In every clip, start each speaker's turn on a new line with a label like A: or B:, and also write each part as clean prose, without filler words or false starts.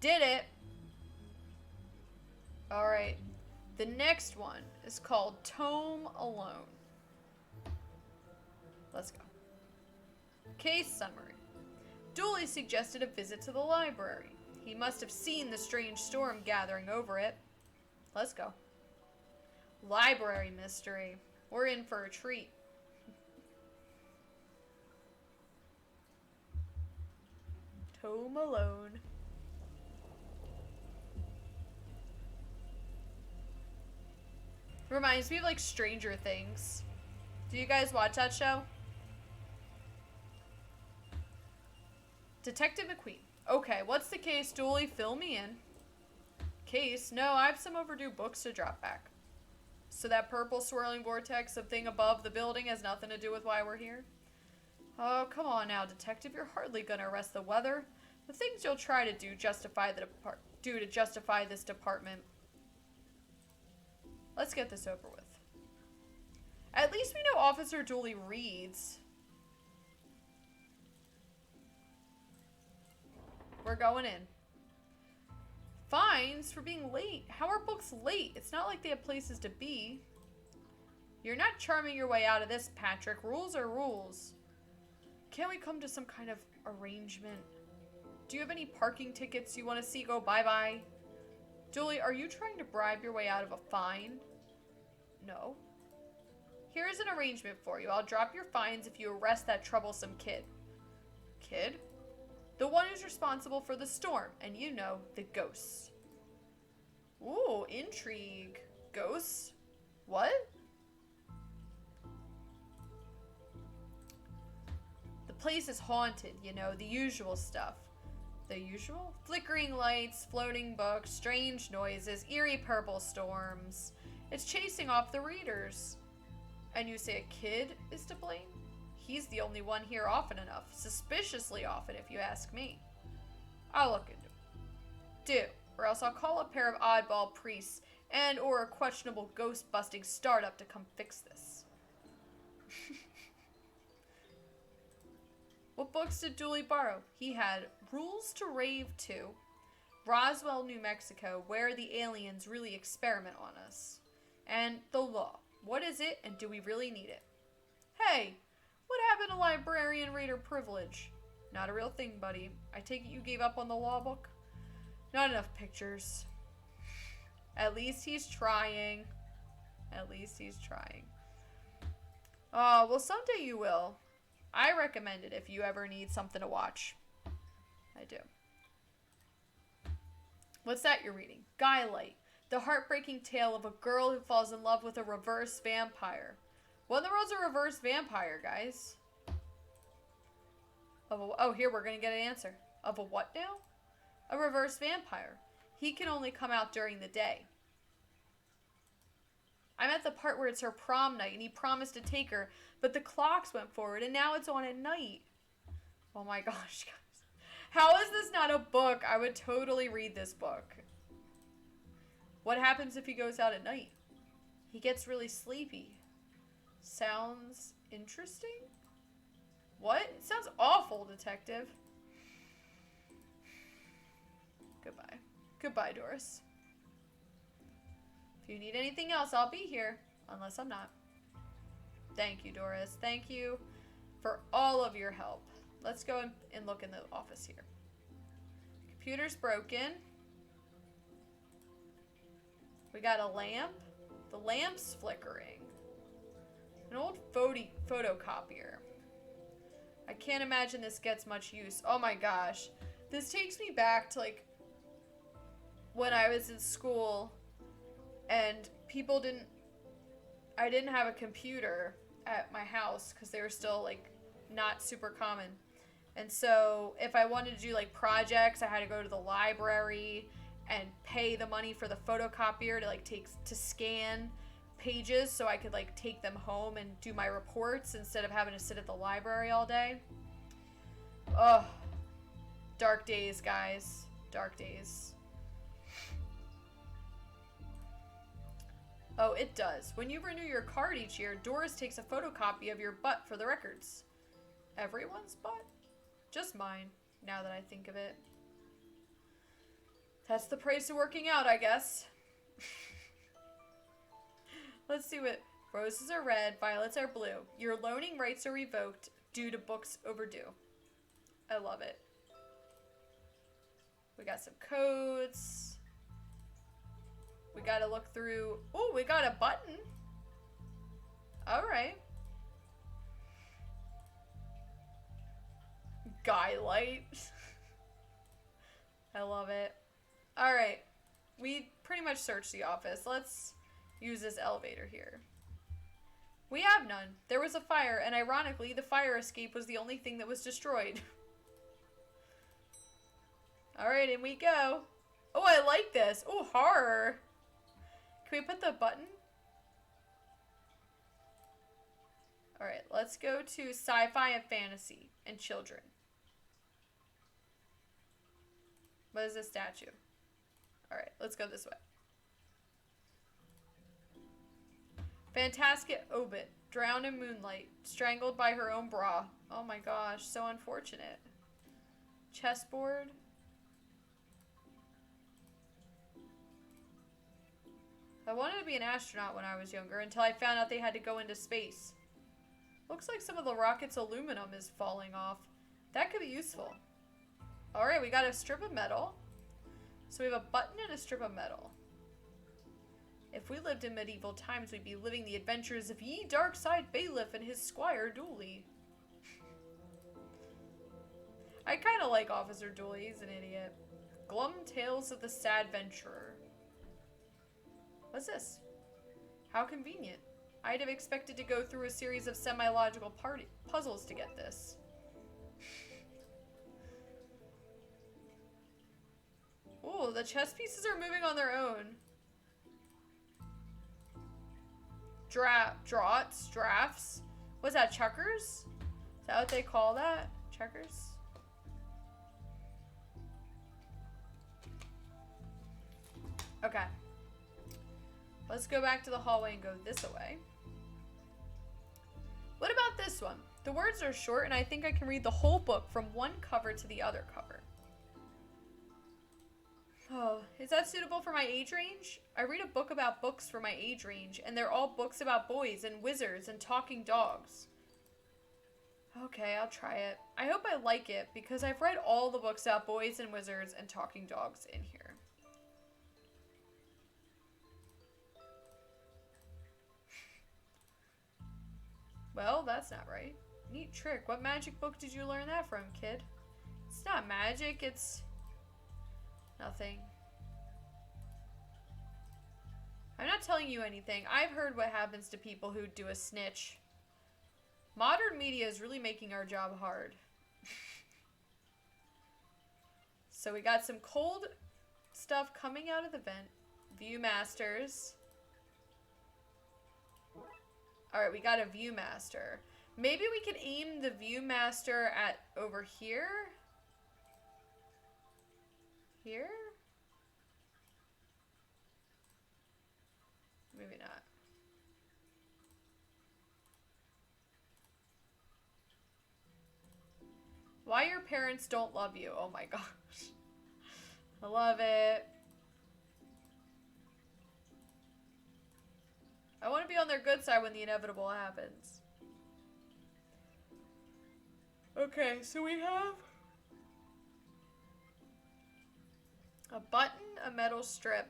A: Did it! Alright. The next one is called Tome Alone. Let's go. Case summary. Dooley suggested a visit to the library. He must have seen the strange storm gathering over it. Let's go. Library mystery. We're in for a treat. Tome Alone. Reminds me of like Stranger Things. Do you guys watch that show? Detective McQueen. Okay, what's the case, Dooley? Fill me in. Case? No, I have some overdue books to drop back. So that purple swirling vortex of thing above the building has nothing to do with why we're here? Oh, come on now, Detective. You're hardly gonna arrest the weather. The things you'll try to do to justify this department. Let's get this over with. At least we know Officer Dooley reads. We're going in. Fines for being late. How are books late? It's not like they have places to be. You're not charming your way out of this, Patrick. Rules are rules. Can't we come to some kind of arrangement? Do you have any parking tickets you want to see go bye-bye? Dooley, are you trying to bribe your way out of a fine? No. Here's an arrangement for you. I'll drop your fines if you arrest that troublesome kid. Kid? The one who's responsible for the storm, and you know, the ghosts. Ooh, intrigue. Ghosts? What? The place is haunted, you know, the usual stuff. The usual? Flickering lights, floating books, strange noises, eerie purple storms. It's chasing off the readers. And you say a kid is to blame? He's the only one here often enough. Suspiciously often, if you ask me. I'll look into it. Do, or else I'll call a pair of oddball priests and or a questionable ghost-busting startup to come fix this. What books did Dooley borrow? He had Rules to Rave 2, Roswell, New Mexico, Where the Aliens Really Experiment on Us, and The Law. What is it, and do we really need it? Hey, what happened to librarian reader privilege? Not a real thing, buddy. I take it you gave up on the law book? Not enough pictures. At least he's trying. At least he's trying. Oh, well, someday you will. I recommend it if you ever need something to watch. I do. What's that you're reading? Skylight. The heartbreaking tale of a girl who falls in love with a reverse vampire. What in the world's a reverse vampire, guys? Oh, here, we're going to get an answer. Of a what now? A reverse vampire. He can only come out during the day. I'm at the part where it's her prom night and he promised to take her, but the clocks went forward and now it's on at night. Oh my gosh, guys. How is this not a book? I would totally read this book. What happens if he goes out at night? He gets really sleepy. Sounds interesting? What? It sounds awful, detective. Goodbye. Goodbye, Doris. If you need anything else, I'll be here. Unless I'm not. Thank you, Doris. Thank you for all of your help. Let's go and look in the office here. Computer's broken. We got a lamp. The lamp's flickering. An old photocopier. I can't imagine this gets much use. Oh my gosh. This takes me back to like when I was in school and I didn't have a computer at my house because they were still like not super common. And so if I wanted to do like projects, I had to go to the library and pay the money for the photocopier to like to scan pages so I could like take them home and do my reports instead of having to sit at the library all day. Ugh. Dark days, guys. Dark days. Oh, it does. When you renew your card each year, Doris takes a photocopy of your butt for the records. Everyone's butt? Just mine, now that I think of it. That's the price of working out, I guess. Let's see what... Roses are red, violets are blue. Your loaning rights are revoked due to books overdue. I love it. We got some codes. We gotta look through... Oh, we got a button. Alright. Guy light. I love it. Alright. We pretty much searched the office. Let's use this elevator here. We have none. There was a fire, and ironically, the fire escape was the only thing that was destroyed. Alright, in we go. Oh, I like this. Oh, horror. Can we put the button? Alright, let's go to sci-fi and fantasy and children. What is this statue? Alright, let's go this way. Fantastic Obit, drowned in moonlight, strangled by her own bra. Oh my gosh, so unfortunate. Chessboard. I wanted to be an astronaut when I was younger until I found out they had to go into space. Looks like some of the rocket's aluminum is falling off. That could be useful. Alright, we got a strip of metal. So we have a button and a strip of metal. If we lived in medieval times, we'd be living the adventures of ye Darkside bailiff and his squire Dooley. I kind of like Officer Dooley. He's an idiot. Glum Tales of the Sad Venturer. What's this? How convenient. I'd have expected to go through a series of semi-logical puzzles to get this. Oh, the chess pieces are moving on their own. Drafts. What's that, checkers? Is that what they call that? Checkers? Okay. Let's go back to the hallway and go this way. What about this one? The words are short and I think I can read the whole book from one cover to the other cover. Oh, is that suitable for my age range? I read a book about books for my age range, and they're all books about boys and wizards and talking dogs. Okay, I'll try it. I hope I like it, because I've read all the books about boys and wizards and talking dogs in here. Well, that's not right. Neat trick. What magic book did you learn that from, kid? It's not magic, it's... nothing. I'm not telling you anything. I've heard what happens to people who do a snitch. Modern media is really making our job hard. So we got some cold stuff coming out of the vent. Viewmasters. Alright, we got a Viewmaster. Maybe we can aim the Viewmaster at over here? Here? Maybe not. Why your parents don't love you. Oh my gosh. I love it. I want to be on their good side when the inevitable happens. Okay, so we have a button, a metal strip.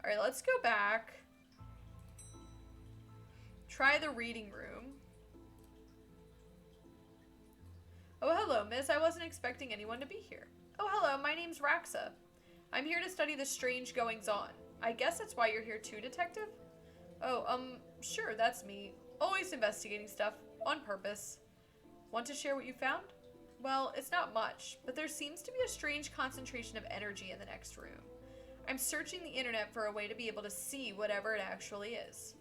A: Alright, let's go back. Try the reading room. Oh, hello, miss. I wasn't expecting anyone to be here. Oh, hello. My name's Raxa. I'm here to study the strange goings-on. I guess that's why you're here too, detective? Oh, sure, that's me. Always investigating stuff. On purpose. Want to share what you found? Well, it's not much, but there seems to be a strange concentration of energy in the next room. I'm searching the internet for a way to be able to see whatever it actually is.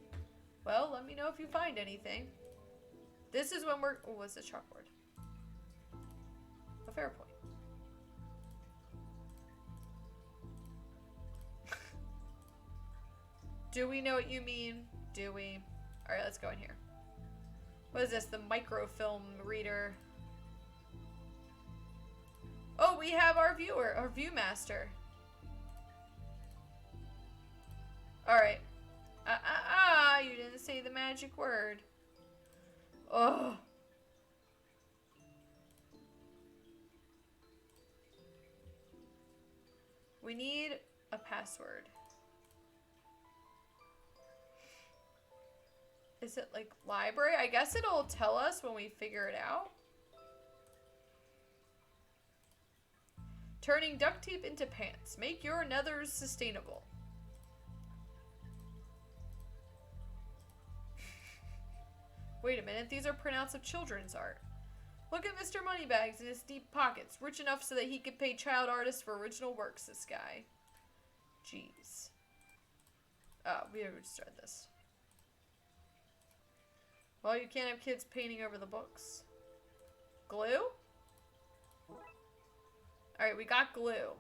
A: Well, let me know if you find anything. This is when we're... Oh, what's the chalkboard? A fair point. Do we know what you mean? Do we? Alright, let's go in here. What is this? The microfilm reader. Oh, we have our viewer, our Viewmaster. Alright. You didn't say the magic word. Ugh. We need a password. Is it like library? I guess it'll tell us when we figure it out. Turning duct tape into pants. Make your nethers sustainable. Wait a minute, these are printouts of children's art. Look at Mr. Moneybags in his deep pockets. Rich enough so that he could pay child artists for original works, this guy. Jeez. Oh, we already started this. Well, you can't have kids painting over the books. Glue? Alright, we got glue.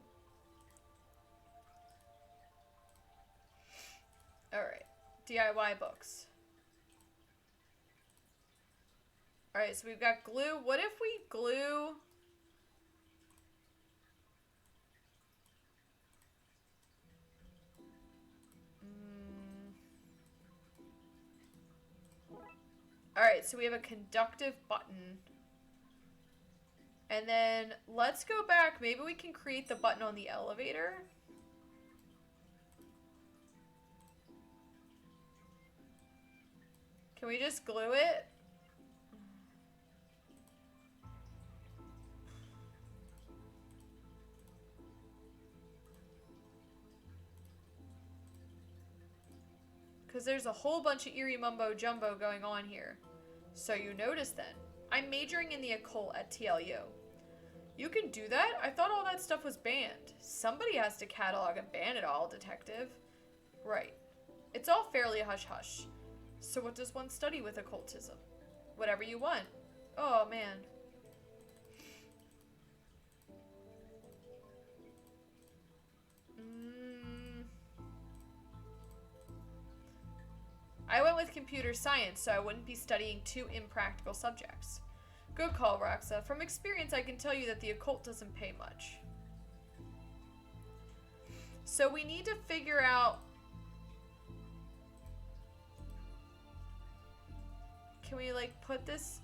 A: Alright. DIY books. Alright, so we've got glue. What if we glue... Alright, so we have a conductive button. And then let's go back. Maybe we can create the button on the elevator. Can we just glue it? Because there's a whole bunch of eerie mumbo jumbo going on here. So you notice then. I'm majoring in the occult at TLU. You can do that? I thought all that stuff was banned. Somebody has to catalog and ban it all, detective. Right. It's all fairly hush-hush. So what does one study with occultism? Whatever you want. Oh, man. I went with computer science, so I wouldn't be studying two impractical subjects. Good call, Roxa. From experience, I can tell you that the occult doesn't pay much. So we need to figure out... Can we, like, put this...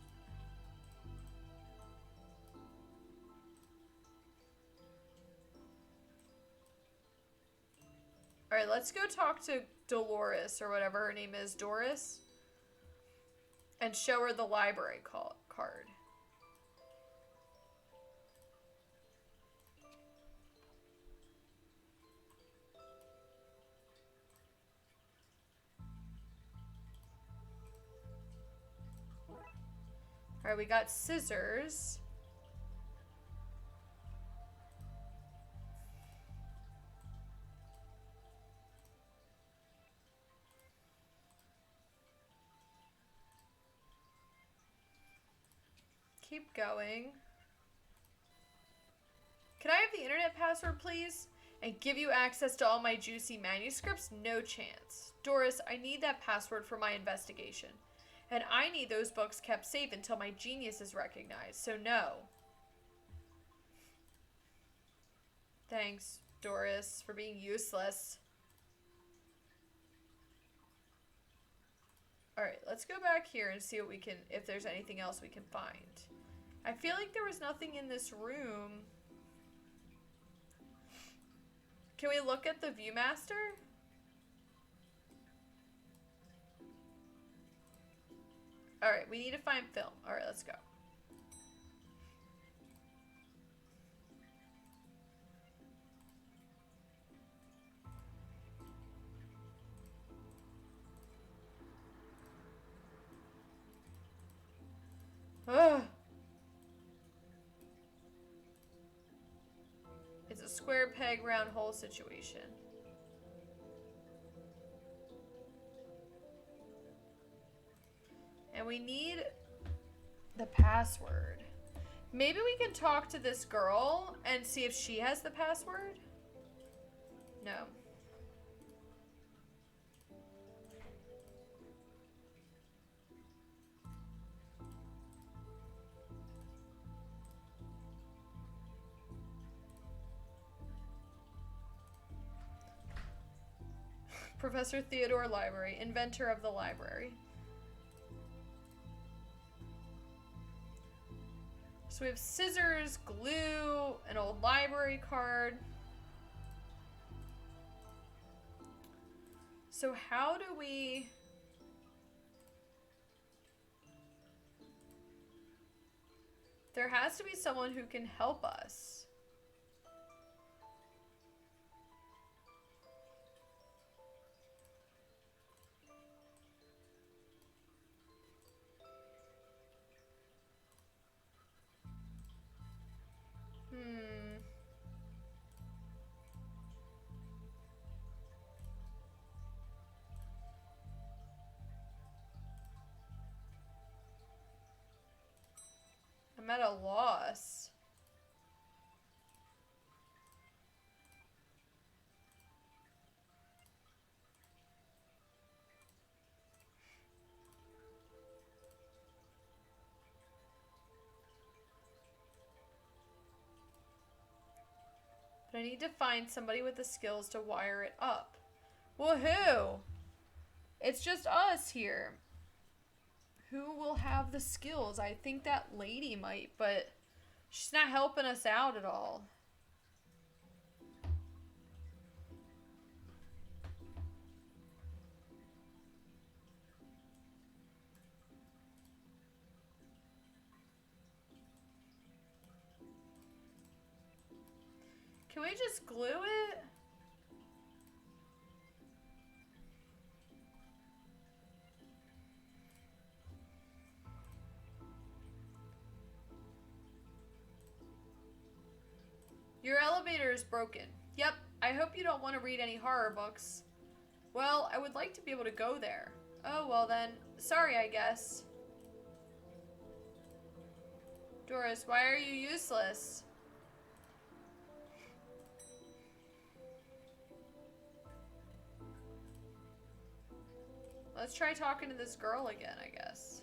A: Alright, let's go talk to Dolores, or whatever her name is, Doris. And show her the library card. Alright, we got scissors. Keep going. Can I have the internet password, please? And give you access to all my juicy manuscripts? No chance. Doris, I need that password for my investigation. And I need those books kept safe until my genius is recognized, so no. Thanks, Doris, for being useless. Alright, let's go back here and see what we can, if there's anything else we can find. I feel like there was nothing in this room. Can we look at the Viewmaster? Alright, we need to find film. Alright, let's go. Ugh. It's a square peg round hole situation. And we need the password. Maybe we can talk to this girl and see if she has the password? No. Professor Theodore Library, inventor of the library. So we have scissors, glue, an old library card. So how do we... There has to be someone who can help us. I'm at a loss. But I need to find somebody with the skills to wire it up. Woohoo! It's just us here. Who will have the skills? I think that lady might, but she's not helping us out at all. Can we just glue it? Your elevator is broken. Yep, I hope you don't want to read any horror books. Well, I would like to be able to go there. Oh, well then. Sorry, I guess. Doris, why are you useless? Let's try talking to this girl again, I guess.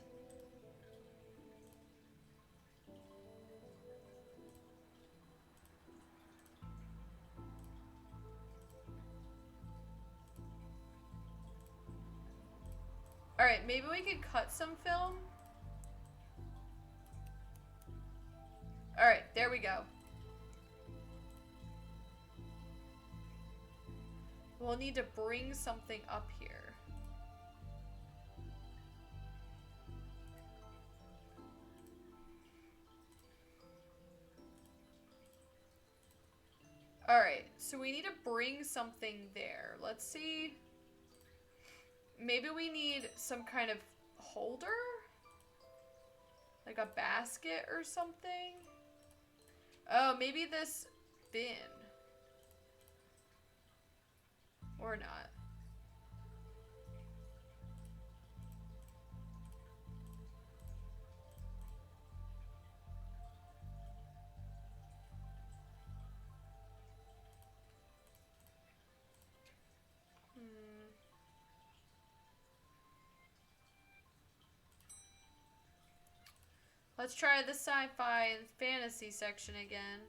A: Alright, maybe we could cut some film. Alright, there we go. We'll need to bring something up here. Alright, so we need to bring something there. Let's see. Maybe we need some kind of holder? Like a basket or something? Oh, maybe this bin. Or not. Let's try the sci-fi and fantasy section again.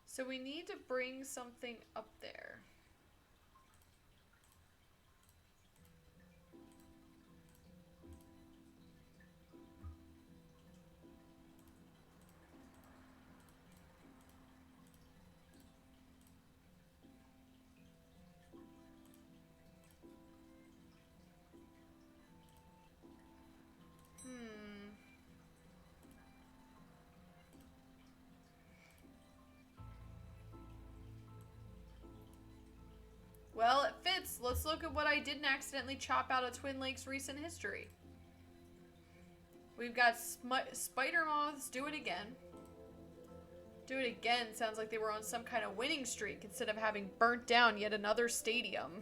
A: So we need to bring something up there. Well, it fits. Let's look at what I didn't accidentally chop out of Twin Lakes' recent history. We've got spider moths. Do it again. Do it again sounds like they were on some kind of winning streak instead of having burnt down yet another stadium.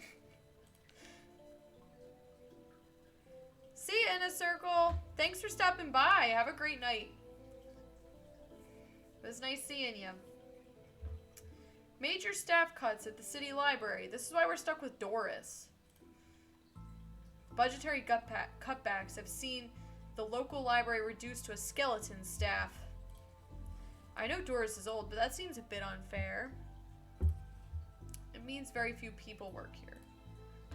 A: See you in a circle. Thanks for stopping by. Have a great night. It was nice seeing you. Major staff cuts at the city library. This is why we're stuck with Doris. Budgetary cutbacks have seen the local library reduced to a skeleton staff. I know Doris is old, but that seems a bit unfair. It means very few people work here.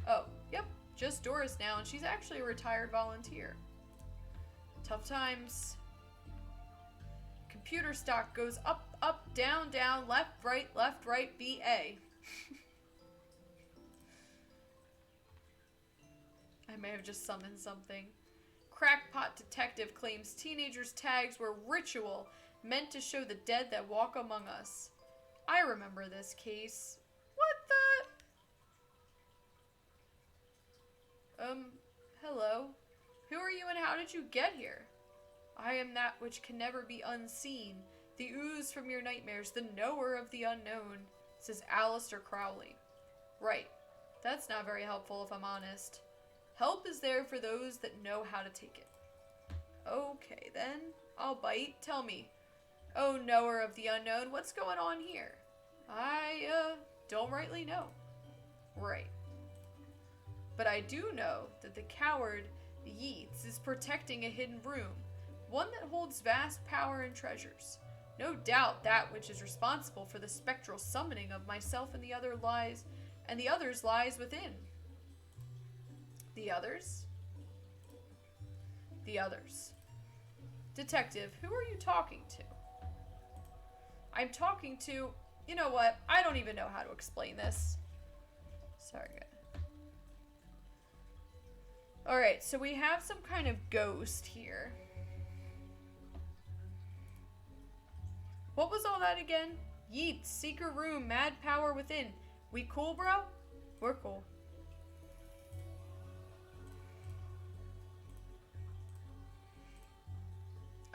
A: Oh, yep, just Doris now, and she's actually a retired volunteer. Tough times. Computer stock goes up, up, down, down, left, right, BA. I may have just summoned something. Crackpot detective claims teenagers' tags were ritual meant to show the dead that walk among us. I remember this case. What the? Hello. Who are you and how did you get here? I am that which can never be unseen, the ooze from your nightmares, the knower of the unknown, says Alistair Crowley. Right. That's not very helpful if I'm honest. Help is there for those that know how to take it. Okay then, I'll bite. Tell me. Oh, knower of the unknown, what's going on here? I, don't rightly know. Right. But I do know that the coward Yeats is protecting a hidden room, one that holds vast power and treasures. No doubt that which is responsible for the spectral summoning of myself and the others lies within. The others? The others. Detective, who are you talking to? I'm talking to... You know what? I don't even know how to explain this. Sorry, guys. Alright, so we have some kind of ghost here. What was all that again? Yeet, secret room, mad power within. We cool, bro? We're cool.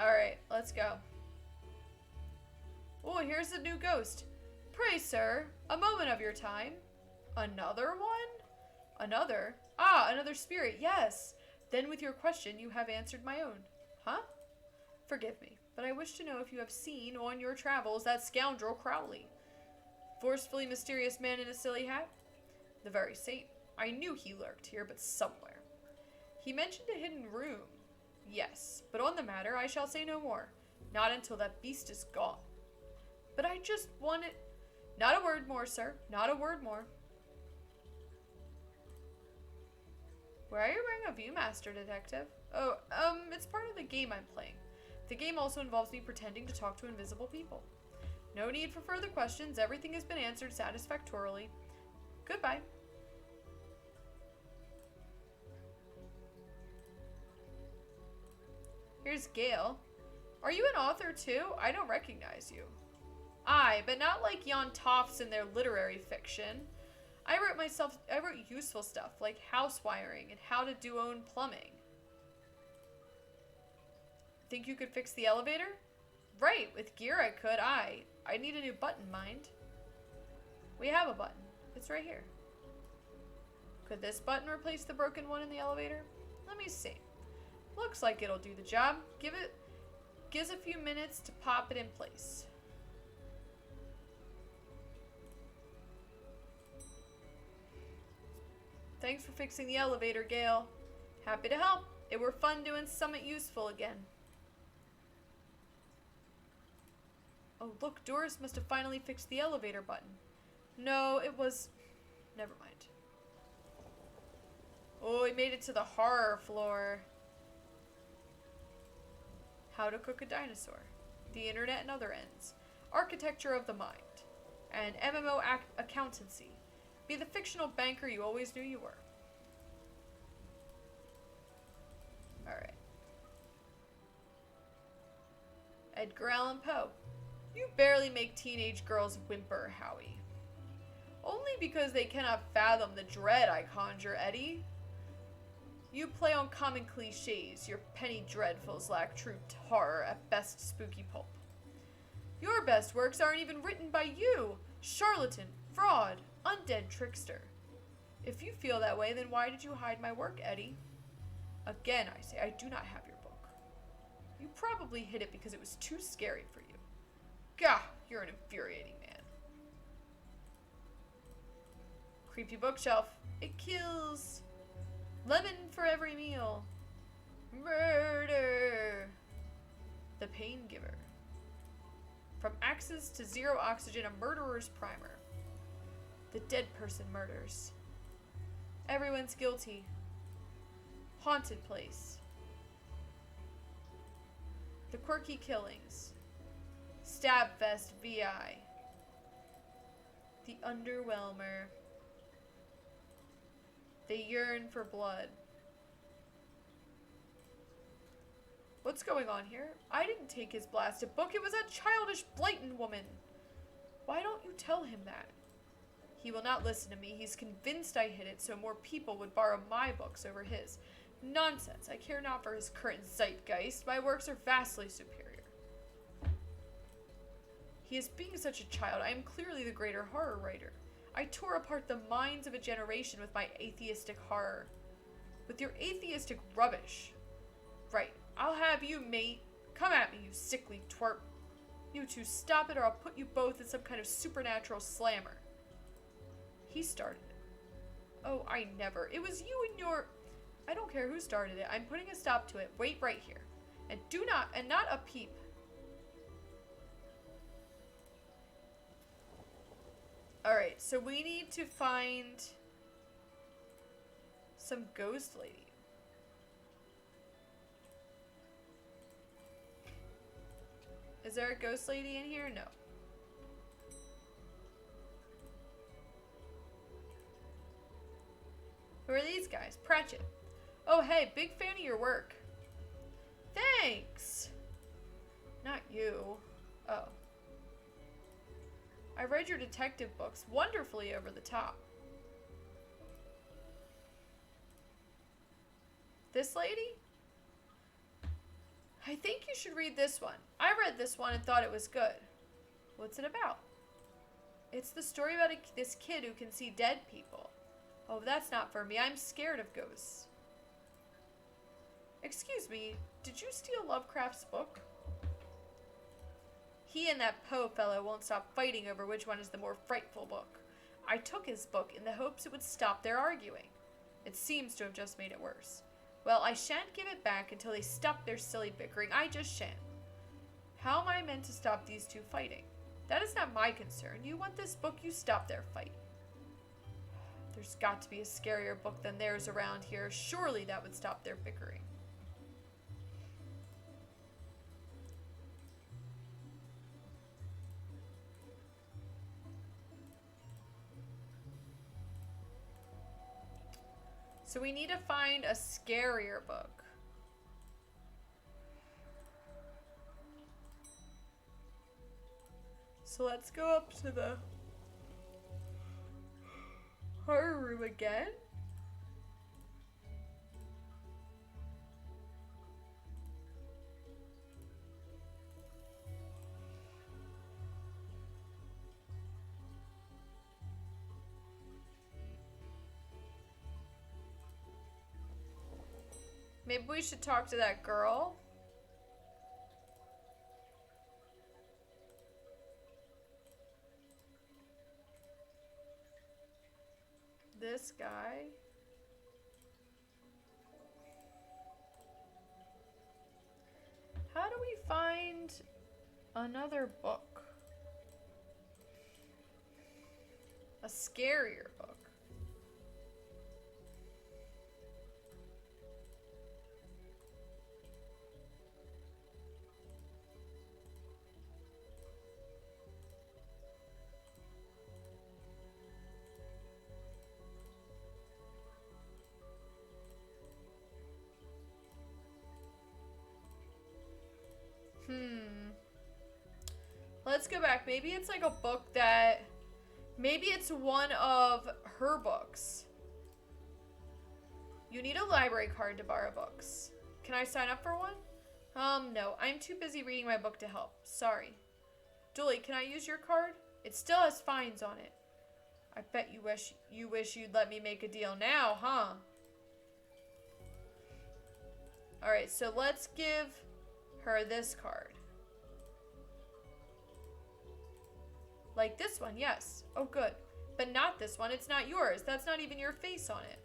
A: Alright, let's go. Oh, here's the new ghost. Pray, sir, a moment of your time. Another one? Another? Ah, another spirit, yes. Then with your question, you have answered my own. Huh? Forgive me, but I wish to know if you have seen on your travels that scoundrel Crowley. Forcefully mysterious man in a silly hat? The very same. I knew he lurked here, but somewhere. He mentioned a hidden room. Yes, but on the matter I shall say no more. Not until that beast is gone. But I just wanted... Not a word more, sir. Not a word more. Why are you wearing a Viewmaster, detective? Oh, it's part of the game I'm playing. The game also involves me pretending to talk to invisible people. No need for further questions. Everything has been answered satisfactorily. Goodbye. Here's Gail. Are you an author too? I don't recognize you. Aye, but not like Jan Tofts in their literary fiction. I wrote useful stuff like house wiring and how to do own plumbing. Think you could fix the elevator? Right, with gear I could. I need a new button, mind. We have a button. It's right here. Could this button replace the broken one in the elevator? Let me see. Looks like it'll do the job. Gives a few minutes to pop it in place. Thanks for fixing the elevator, Gail. Happy to help. It were fun doing something useful again. Oh, look, Doris must have finally fixed the elevator button. No, it was... Never mind. Oh, we made it to the horror floor. How to cook a dinosaur. The internet and other ends. Architecture of the mind. And MMO accountancy. Be the fictional banker you always knew you were. Alright. Edgar Allan Poe. You barely make teenage girls whimper, Howie. Only because they cannot fathom the dread I conjure, Eddie. You play on common cliches. Your penny dreadfuls lack true horror, at best spooky pulp. Your best works aren't even written by you, charlatan, fraud, undead trickster. If you feel that way, then why did you hide my work, Eddie? Again, I say, I do not have your book. You probably hid it because it was too scary for you. Gah, you're an infuriating man. Creepy bookshelf. It kills. Lemon for every meal. Murder. The pain giver. From axes to zero oxygen, a murderer's primer. The dead person murders. Everyone's guilty. Haunted place. The quirky killings. Stabfest VI. The underwhelmer. They yearn for blood. What's going on here? I didn't take his blasted book. It was a childish, blatant woman. Why don't you tell him that? He will not listen to me. He's convinced I hid it so more people would borrow my books over his. Nonsense. I care not for his current zeitgeist. My works are vastly superior. He is being such a child. I am clearly the greater horror writer. I tore apart the minds of a generation with my atheistic horror. With your atheistic rubbish. Right. I'll have you, mate. Come at me, you sickly twerp. You two stop it or I'll put you both in some kind of supernatural slammer. He started it. Oh, I never. It was you and your... I don't care who started it. I'm putting a stop to it. Wait right here. And not a peep. Alright, so we need to find some ghost lady. Is there a ghost lady in here? No. Who are these guys? Pratchett. Oh, hey, big fan of your work. Thanks. Not you. Oh. I read your detective books. Wonderfully over the top. This lady? I think you should read this one. I read this one and thought it was good. What's it about? It's the story about this kid who can see dead people. Oh, that's not for me. I'm scared of ghosts. Excuse me, did you steal Lovecraft's book? He and that Poe fellow won't stop fighting over which one is the more frightful book. I took his book in the hopes it would stop their arguing. It seems to have just made it worse. Well, I shan't give it back until they stop their silly bickering. I just shan't. How am I meant to stop these two fighting? That is not my concern. You want this book, you stop their fight. There's got to be a scarier book than theirs around here. Surely that would stop their bickering. So we need to find a scarier book. So let's go up to the horror room again. Maybe we should talk to that girl. This guy. How do we find another book? A scarier book. Let's go back. Maybe it's like a book that... Maybe it's one of her books. You need a library card to borrow books. Can I sign up for one? No. I'm too busy reading my book to help. Sorry. Dooley, can I use your card? It still has fines on it. I bet you wish you'd let me make a deal now, huh? Alright, so let's give her this card. Like this one, yes. Oh, good. But not this one. It's not yours. That's not even your face on it.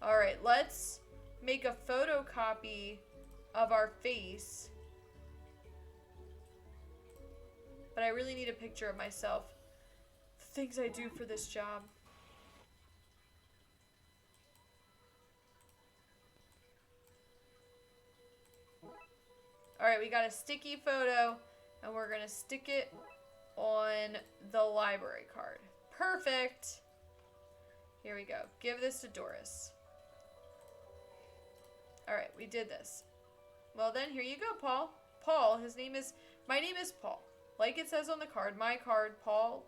A: Alright, let's make a photocopy of our face. But I really need a picture of myself. The things I do for this job. Alright, we got a sticky photo, and we're gonna stick it on the library card. Perfect! Here we go. Give this to Doris. Alright, we did this. Well then, here you go, Paul. Paul, my name is Paul. Like it says on the card, my card, Paul.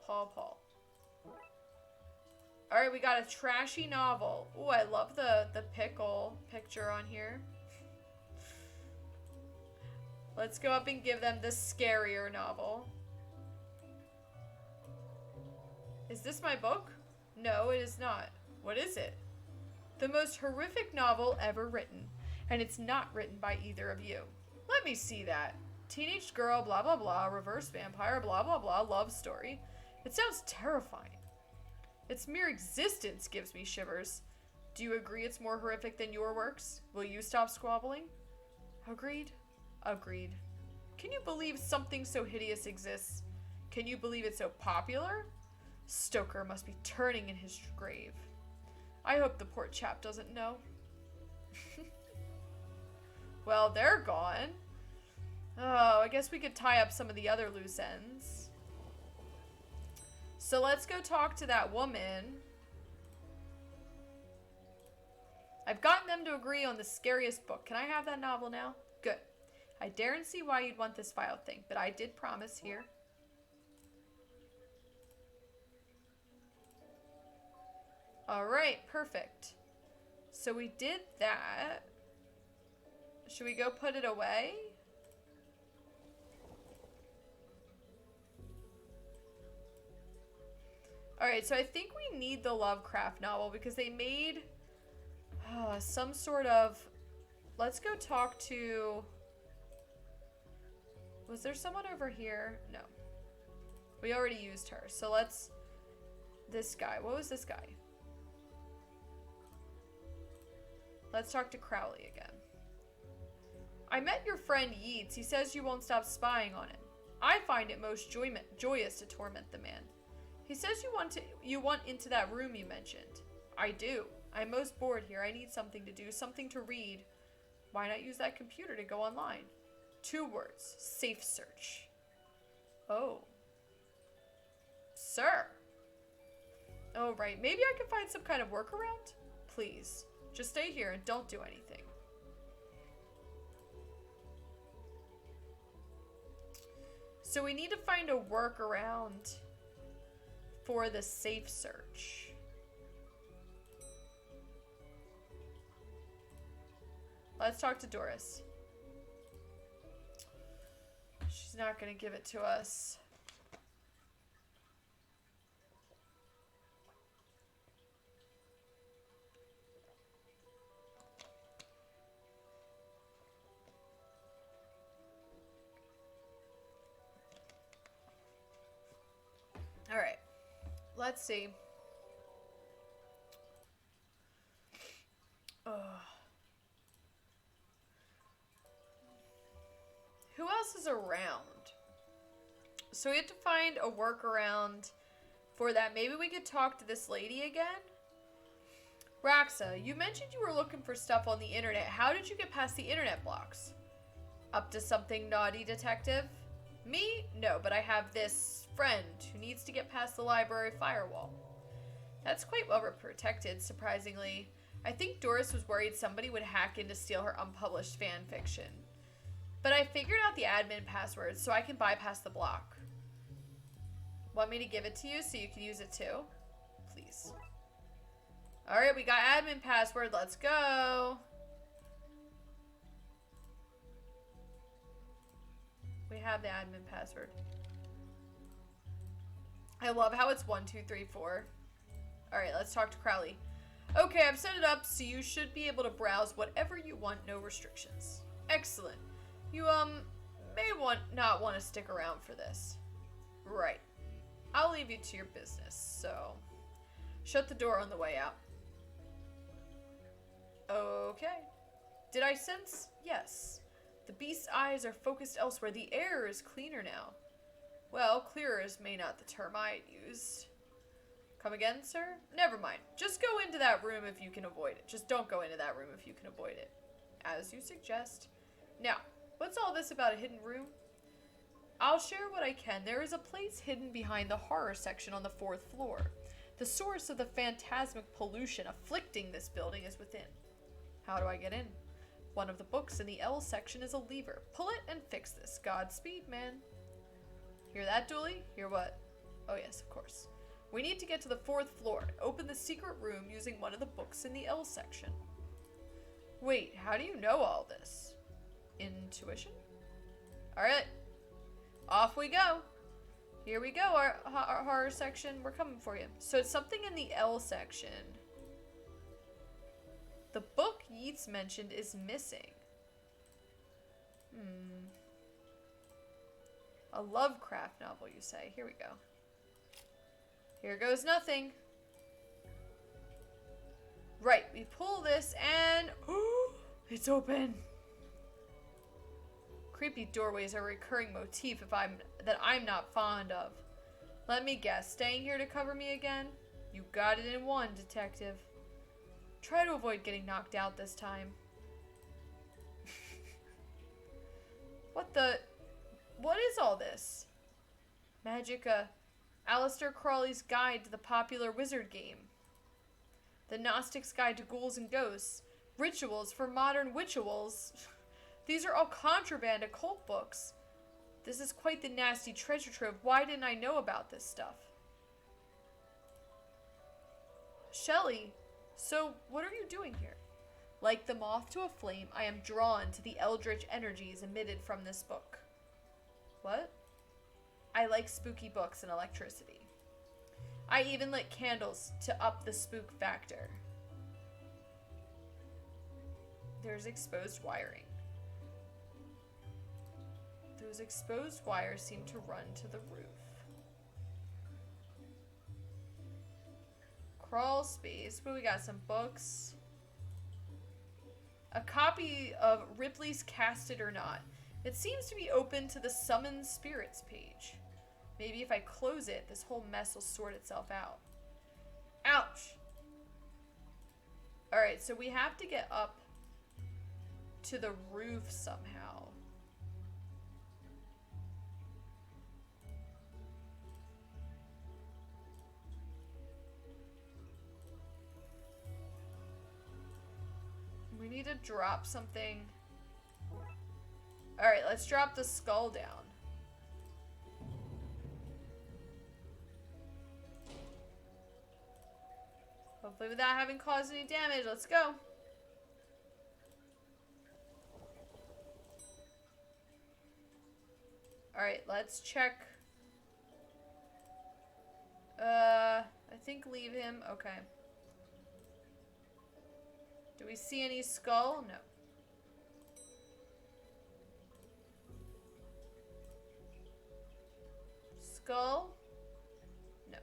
A: Alright, we got a trashy novel. Ooh, I love the pickle picture on here. Let's go up and give them the scarier novel. Is this my book? No, it is not. What is it? The most horrific novel ever written. And it's not written by either of you. Let me see that. Teenage girl, blah, blah, blah, reverse vampire, blah, blah, blah, love story. It sounds terrifying. Its mere existence gives me shivers. Do you agree it's more horrific than your works? Will you stop squabbling? Agreed. Agreed. Can you believe something so hideous exists? Can you believe it's so popular? Stoker must be turning in his grave. I hope the poor chap doesn't know. Well, they're gone. Oh, I guess we could tie up some of the other loose ends. So let's go talk to that woman. I've gotten them to agree on the scariest book. Can I have that novel now? Good. I daren't see why you'd want this file thing, but I did promise here. Alright, perfect. So we did that. Should we go put it away? Alright, so I think we need the Lovecraft novel because they made some sort of... Let's go talk to... Was there someone over here? No. We already used her. So let's... This guy. What was this guy? Let's talk to Crowley again. I met your friend Yeats. He says you won't stop spying on him. I find it most joyous to torment the man. He says you want into that room you mentioned. I do. I'm most bored here. I need something to do, something to read. Why not use that computer to go online? 2 words. Safe search. Oh. Sir. Oh, right. Maybe I can find some kind of workaround? Please. Just stay here and don't do anything. So we need to find a workaround for the safe search. Let's talk to Doris. She's not going to give it to us. All right. Let's see. Who else is around? So we have to find a workaround for that. Maybe we could talk to this lady again. Raxa, you mentioned you were looking for stuff on the internet. How did you get past the internet blocks? Up to something naughty, detective? Me? No, but I have this friend who needs to get past the library firewall. That's quite well protected, surprisingly. I think Doris was worried somebody would hack in to steal her unpublished fan fiction. But I figured out the admin password so I can bypass the block. Want me to give it to you so you can use it too? Please. Alright, we got admin password. Let's go. We have the admin password. I love how it's 1, 2, 3, 4. Alright, let's talk to Crowley. Okay, I've set it up so you should be able to browse whatever you want, no restrictions. Excellent. You, may not want to stick around for this. Right. I'll leave you to your business, so... Shut the door on the way out. Okay. Did I sense? Yes. The beast's eyes are focused elsewhere. The air is cleaner now. Well, clearer is may not the term I used. Come again, sir? Never mind. Just go into that room if you can avoid it. Just don't go into that room if you can avoid it. As you suggest. Now, what's all this about a hidden room? I'll share what I can. There is a place hidden behind the horror section on the 4th floor. The source of the phantasmic pollution afflicting this building is within. How do I get in? One of the books in the L section is a lever. Pull it and fix this. Godspeed, man. Hear that, Dooley? Hear what? Oh yes, of course. We need to get to the 4th floor and open the secret room using one of the books in the L section. Wait, how do you know all this? Intuition? Alright. Off we go. Here we go, our horror section. We're coming for you. So it's something in the L section. The book Yeats mentioned is missing. A Lovecraft novel, you say. Here we go. Here goes nothing. Right, we pull this and... it's open. Creepy doorways are a recurring motif that I'm not fond of. Let me guess, staying here to cover me again? You got it in one, detective. Try to avoid getting knocked out this time. What is all this? Magica. Aleister Crowley's Guide to the Popular Wizard Game. The Gnostic's Guide to Ghouls and Ghosts. Rituals for Modern Witchuals. These are all contraband occult books. This is quite the nasty treasure trove. Why didn't I know about this stuff? Shelley, so what are you doing here? Like the moth to a flame, I am drawn to the eldritch energies emitted from this book. What? I like spooky books and electricity. I even lit candles to up the spook factor. There's exposed wiring. Those exposed wires seem to run to the roof. Crawl space. But we got some books. A copy of Ripley's Cast It or Not. It seems to be open to the Summon Spirits page. Maybe if I close it, this whole mess will sort itself out. Ouch! Alright, so we have to get up to the roof somehow. We need to drop something. Alright, let's drop the skull down. Hopefully without having caused any damage. Let's go. Alright, let's check. I think leave him. Okay. Do we see any skull? No. Skull? No.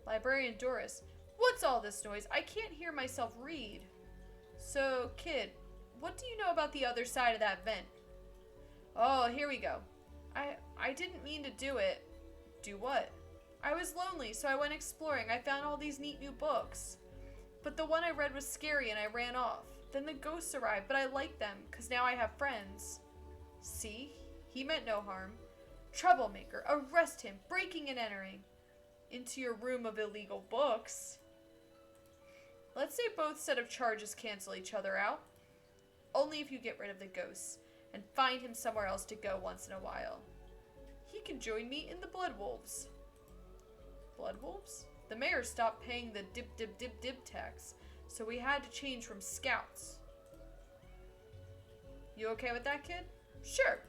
A: Librarian Doris. What's all this noise? I can't hear myself read. So, kid, what do you know about the other side of that vent? Oh, here we go. I didn't mean to do it. Do what? I was lonely, so I went exploring. I found all these neat new books. But the one I read was scary and I ran off. Then the ghosts arrived, but I liked them, because now I have friends. See? He meant no harm. Troublemaker, arrest him, breaking and entering into your room of illegal books. Let's say both set of charges cancel each other out. Only if you get rid of the ghosts and find him somewhere else to go once in a while. He can join me in the Blood Wolves. Blood Wolves? The mayor stopped paying the dip tax, so we had to change from scouts. You okay with that, kid? Sure.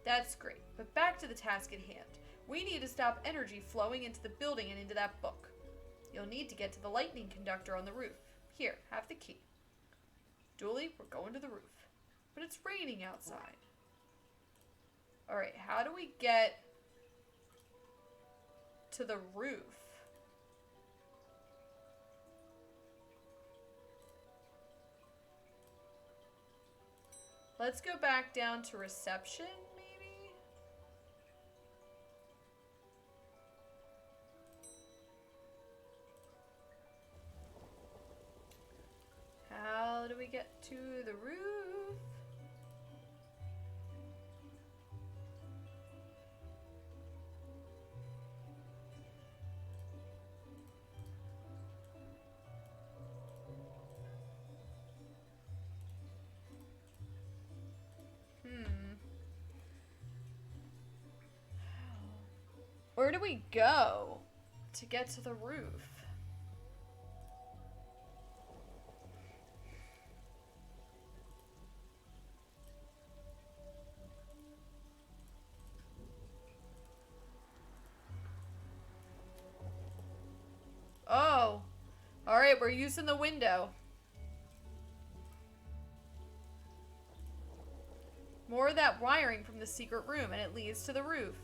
A: That's great, but back to the task at hand. We need to stop energy flowing into the building and into that book. You'll need to get to the lightning conductor on the roof. Here, have the key. Dooley, we're going to the roof. But it's raining outside. Alright, how do we get to the roof? Let's go back down to reception, maybe? How do we get to the roof? Where do we go to get to the roof? Oh, all right, we're using the window. More of that wiring from the secret room, and it leads to the roof.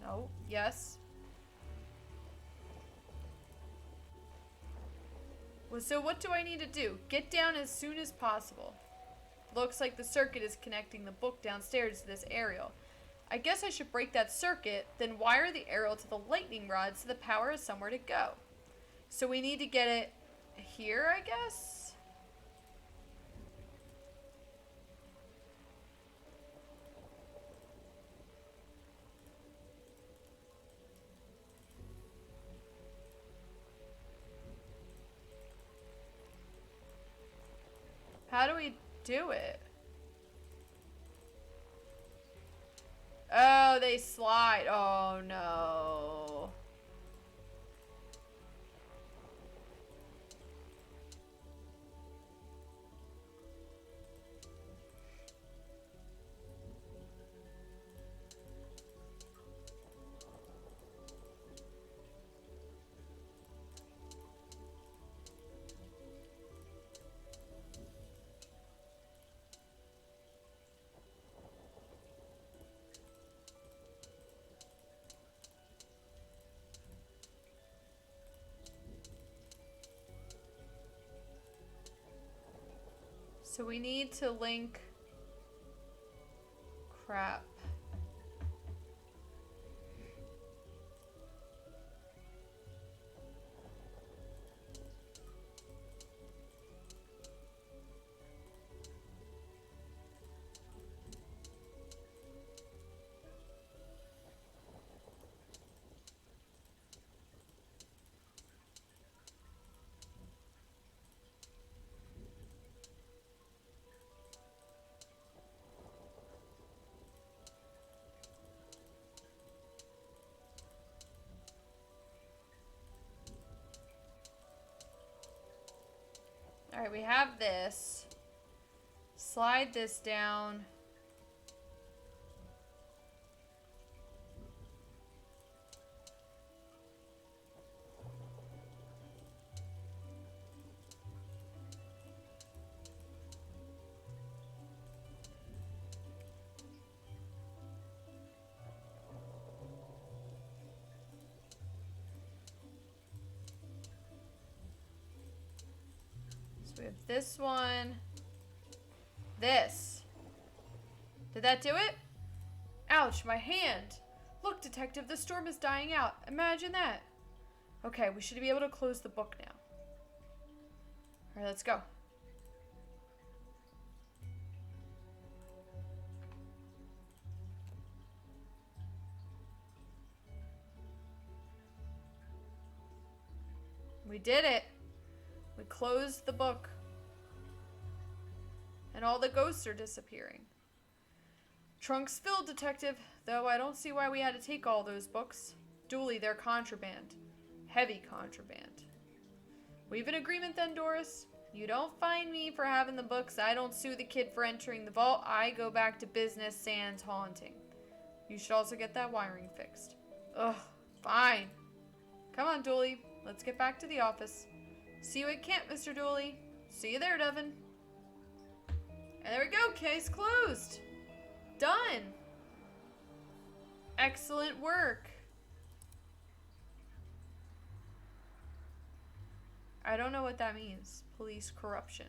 A: No, yes. Well, so what do I need to do? Get down as soon as possible. Looks like the circuit is connecting the book downstairs to this aerial. I guess I should break that circuit, then wire the aerial to the lightning rod so the power has somewhere to go. So we need to get it here, I guess? How do we do it? Oh, they slide. Oh, no. So we need to link... Crap. Alright, we have this. Slide this down. We have this one. This. Did that do it? Ouch, my hand. Look, detective, the storm is dying out. Imagine that. Okay, we should be able to close the book now. Alright, let's go. We did it. We closed the book. And all the ghosts are disappearing. Trunk's filled, detective. Though I don't see why we had to take all those books. Dooley, they're contraband. Heavy contraband. We have an agreement then, Doris? You don't fine me for having the books. I don't sue the kid for entering the vault. I go back to business sans haunting. You should also get that wiring fixed. Ugh, fine. Come on, Dooley. Let's get back to the office. See you at camp, Mr. Dooley. See you there, Devin. And there we go. Case closed. Done. Excellent work. I don't know what that means. Police corruption.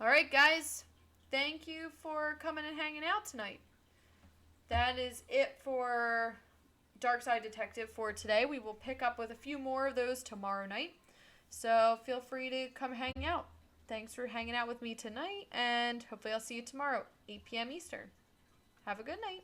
A: Alright, guys. Thank you for coming and hanging out tonight. That is it for Darkside Detective for today. We will pick up with a few more of those tomorrow night. So feel free to come hang out. Thanks for hanging out with me tonight, and hopefully I'll see you tomorrow, 8 p.m. Eastern. Have a good night.